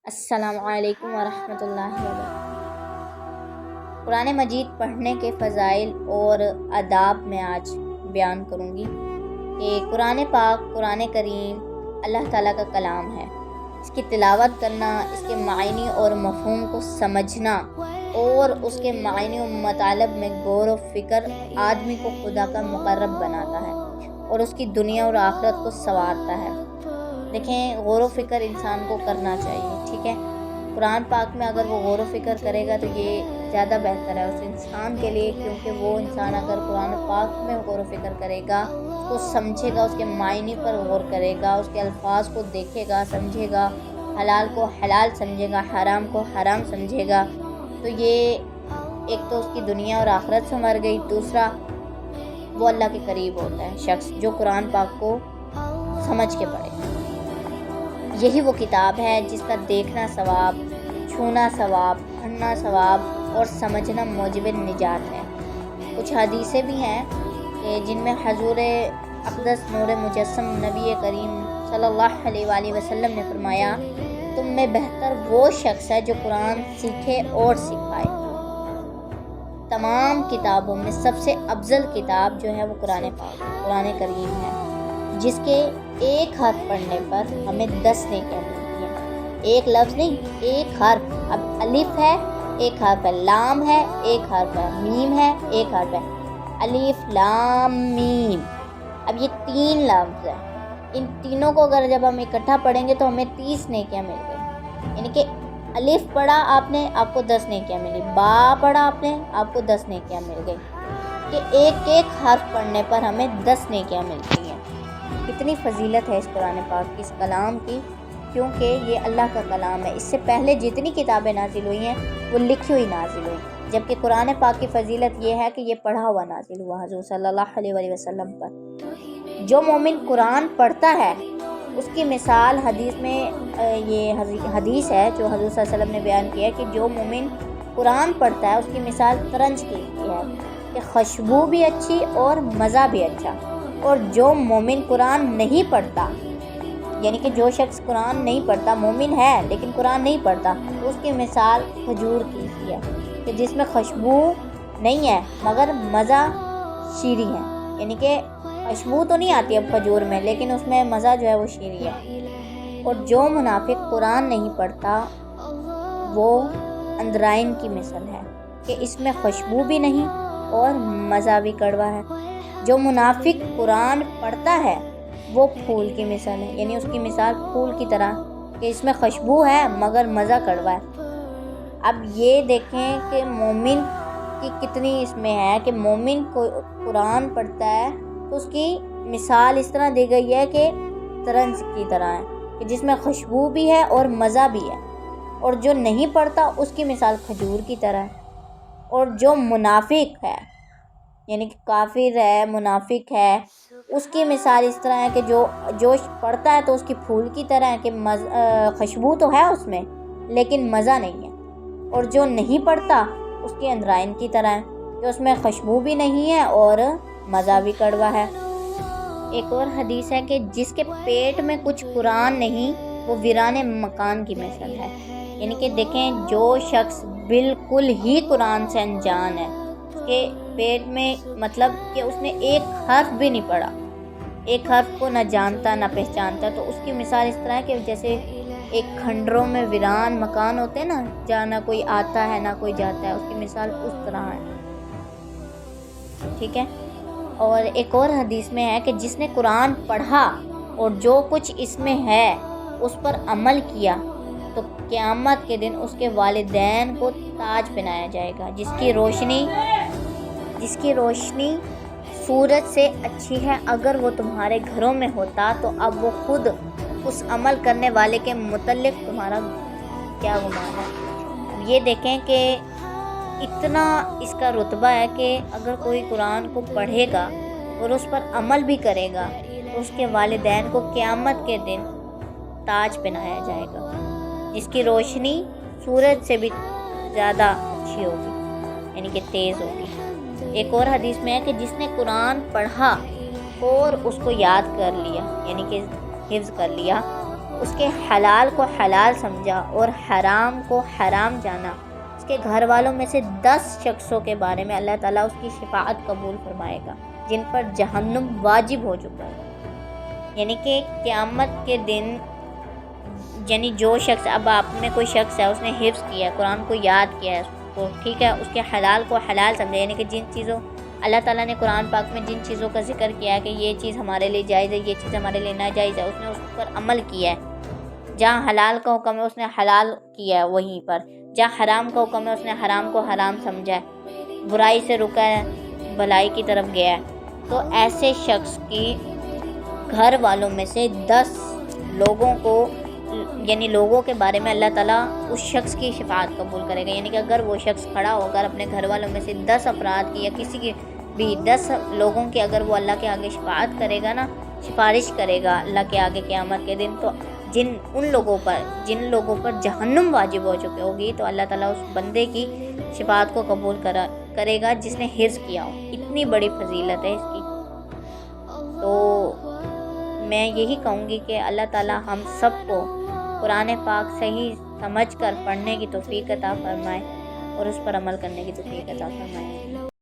السلام علیکم ورحمۃ اللہ وبرکاتہ۔ قرآن مجید پڑھنے کے فضائل اور آداب میں آج بیان کروں گی کہ قرآن پاک، قرآن کریم اللہ تعالیٰ کا کلام ہے۔ اس کی تلاوت کرنا، اس کے معنی اور مفہوم کو سمجھنا اور اس کے معنی و مطالب میں غور و فکر آدمی کو خدا کا مقرب بناتا ہے اور اس کی دنیا اور آخرت کو سنوارتا ہے۔ دیکھیں، غور و فکر انسان کو کرنا چاہیے، ٹھیک ہے۔ قرآن پاک میں اگر وہ غور و فکر کرے گا تو یہ زیادہ بہتر ہے اس انسان کے لیے، کیونکہ وہ انسان اگر قرآن پاک میں غور و فکر کرے گا، اس کو سمجھے گا، اس کے معنی پر غور کرے گا، اس کے الفاظ کو دیکھے گا، سمجھے گا، حلال کو حلال سمجھے گا، حرام کو حرام سمجھے گا، تو یہ ایک تو اس کی دنیا اور آخرت سنور گئی، دوسرا وہ اللہ کے قریب ہوتا ہے شخص جو قرآن پاک کو سمجھ کے پڑھے۔ یہی وہ کتاب ہے جس کا دیکھنا ثواب، چھونا ثواب، پڑھنا ثواب اور سمجھنا موجب نجات ہے۔ کچھ حدیثیں بھی ہیں کہ جن میں حضور اقدس نور مجسم نبی کریم صلی اللہ علیہ وآلہ وسلم نے فرمایا، تم میں بہتر وہ شخص ہے جو قرآن سیکھے اور سکھائے۔ تمام کتابوں میں سب سے افضل کتاب جو ہے وہ قرآن پاک، قرآن کریم ہے، جس کے ایک حرف پڑھنے پر ہمیں 10 نیکیاں ملتی ہیں۔ ایک لفظ نہیں، ایک حرف۔ اب الف ہے، ایک حرف ہے، لام ہے، ایک حرف ہے، میم ہے، ایک حرف ہے، الف لام میم۔ اب یہ 3 لفظ ہیں، ان تینوں کو اگر جب ہم اکٹھا پڑھیں گے تو ہمیں 30 نیکیاں مل گئی۔ یعنی کہ الف پڑھا آپ نے، آپ کو 10 نیکیاں ملی، با پڑھا آپ نے، آپ کو 10 نیکیاں مل گئی، کہ ایک ایک حرف پڑھنے پر ہمیں 10 نیکیاں ملتی ہیں۔ کتنی فضیلت ہے اس قرآن پاک کی، اس کلام کی، کیونکہ یہ اللہ کا کلام ہے۔ اس سے پہلے جتنی کتابیں نازل ہوئی ہیں وہ لکھی ہوئی نازل ہوئی، جبکہ قرآن پاک کی فضیلت یہ ہے کہ یہ پڑھا ہوا نازل ہوا حضور صلی اللہ علیہ وآلہ وسلم پر۔ جو مومن قرآن پڑھتا ہے اس کی مثال حدیث میں یہ حدیث ہے جو حضور صلی اللہ علیہ وسلم نے بیان کیا ہے کہ جو مومن قرآن پڑھتا ہے اس کی مثال ترنج کی ہے کہ خوشبو بھی اچھی اور مزہ بھی اچھا۔ اور جو مومن قرآن نہیں پڑھتا، یعنی کہ جو شخص قرآن نہیں پڑھتا، مومن ہے لیکن قرآن نہیں پڑھتا، اس کی مثال کھجور کی ہے کہ جس میں خوشبو نہیں ہے مگر مزہ شیریں ہے۔ یعنی کہ خوشبو تو نہیں آتی اب کھجور میں، لیکن اس میں مزہ جو ہے وہ شیریں ہے۔ اور جو منافق قرآن نہیں پڑھتا وہ اندرائن کی مثل ہے کہ اس میں خوشبو بھی نہیں اور مزہ بھی کڑوا ہے۔ جو منافق قرآن پڑھتا ہے وہ پھول کی مثال ہے، یعنی اس کی مثال پھول کی طرح کہ اس میں خوشبو ہے مگر مزہ کڑوا ہے۔ اب یہ دیکھیں کہ مومن کی کتنی اس میں ہے کہ مومن کو قرآن پڑھتا ہے تو اس کی مثال اس طرح دی گئی ہے کہ ترنج کی طرح ہے کہ جس میں خوشبو بھی ہے اور مزہ بھی ہے۔ اور جو نہیں پڑھتا اس کی مثال کھجور کی طرح ہے۔ اور جو منافق ہے، یعنی کہ کافر ہے، منافق ہے، اس کی مثال اس طرح ہے کہ جو پڑھتا ہے تو اس کی پھول کی طرح ہے کہ خوشبو تو ہے اس میں لیکن مزہ نہیں ہے۔ اور جو نہیں پڑھتا اس کے اندرائن کی طرح ہے کہ اس میں خوشبو بھی نہیں ہے اور مزہ بھی کڑوا ہے۔ ایک اور حدیث ہے کہ جس کے پیٹ میں کچھ قرآن نہیں وہ ویران مکان کی مثل ہے۔ یعنی کہ دیکھیں، جو شخص بالکل ہی قرآن سے انجان ہے، کہ پیٹ میں مطلب کہ اس نے ایک حرف بھی نہیں پڑھا، ایک حرف کو نہ جانتا نہ پہچانتا، تو اس کی مثال اس طرح ہے کہ جیسے ایک کھنڈروں میں ویران مکان ہوتے ہیں نا، جہاں نہ کوئی آتا ہے نہ کوئی جاتا ہے، اس کی مثال اس طرح ہے، ٹھیک ہے۔ اور ایک اور حدیث میں ہے کہ جس نے قرآن پڑھا اور جو کچھ اس میں ہے اس پر عمل کیا تو قیامت کے دن اس کے والدین کو تاج پہنایا جائے گا، جس کی روشنی سورج سے اچھی ہے۔ اگر وہ تمہارے گھروں میں ہوتا تو اب وہ خود اس عمل کرنے والے کے متعلق تمہارا کیا گمان ہے۔ اب یہ دیکھیں کہ اتنا اس کا رتبہ ہے کہ اگر کوئی قرآن کو پڑھے گا اور اس پر عمل بھی کرے گا تو اس کے والدین کو قیامت کے دن تاج پہنایا جائے گا، جس کی روشنی سورج سے بھی زیادہ اچھی ہوگی، یعنی کہ تیز ہوگی۔ ایک اور حدیث میں ہے کہ جس نے قرآن پڑھا اور اس کو یاد کر لیا، یعنی کہ حفظ کر لیا، اس کے حلال کو حلال سمجھا اور حرام کو حرام جانا، اس کے گھر والوں میں سے 10 شخصوں کے بارے میں اللہ تعالیٰ اس کی شفاعت قبول فرمائے گا جن پر جہنم واجب ہو چکا ہے۔ یعنی کہ قیامت کے دن، یعنی جو شخص، اب آپ میں کوئی شخص ہے، اس نے حفظ کیا ہے قرآن کو، یاد کیا ہے اس کو، ٹھیک ہے، اس کے حلال کو حلال سمجھا، یعنی کہ جن چیزوں اللہ تعالیٰ نے قرآن پاک میں جن چیزوں کا ذکر کیا ہے کہ یہ چیز ہمارے لیے جائز ہے، یہ چیز ہمارے لیے ناجائز ہے، اس نے اس پر عمل کیا ہے۔ جہاں حلال کا حکم ہے اس نے حلال کیا ہے وہیں پر، جہاں حرام کا حکم ہے اس نے حرام کو حرام سمجھا ہے، برائی سے رکا ہے، بھلائی کی طرف گیا ہے، تو ایسے شخص کی گھر والوں میں سے 10 لوگوں کو، یعنی لوگوں کے بارے میں اللہ تعالیٰ اس شخص کی شفاعت قبول کرے گا۔ یعنی کہ اگر وہ شخص کھڑا ہو کر اپنے گھر والوں میں سے 10 افراد کی یا کسی کی بھی 10 لوگوں کی اگر وہ اللہ کے آگے شفاعت کرے گا نا، سفارش کرے گا اللہ کے آگے قیامت کے دن، تو جن لوگوں پر جہنم واجب ہو چکی ہوگی، تو اللہ تعالیٰ اس بندے کی شفاعت کو قبول کرے گا جس نے حفظ کیا ہو۔ اتنی بڑی فضیلت ہے اس کی۔ تو میں یہی کہوں گی کہ اللہ تعالیٰ ہم سب کو قرآن پاک صحیح سمجھ کر پڑھنے کی توفیق عطا فرمائے اور اس پر عمل کرنے کی توفیق عطا فرمائے۔